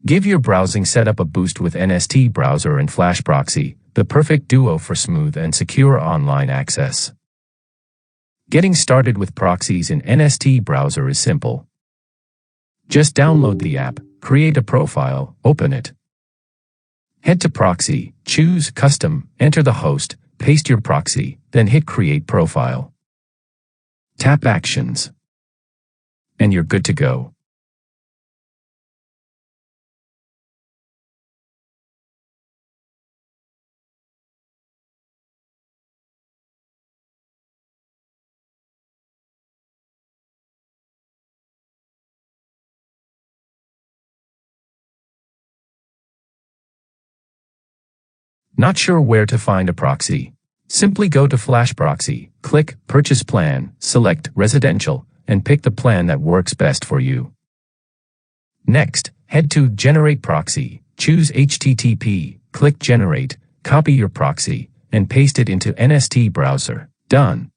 Give your browsing setup a boost with NST Browser and FlashProxy, the perfect duo for smooth and secure online access. Getting started with proxies in NST Browser is simple. Just download the app, create a profile, open it. Head to Proxy, choose Custom, enter the host, paste your proxy, then hit Create Profile. Tap Actions. And you're good to go. Not sure where to find a proxy? Simply go to FlashProxy, click Purchase Plan, select Residential, and pick the plan that works best for you. Next, head to Generate Proxy, choose HTTP, click Generate, copy your proxy, and paste it into NST Browser. Done.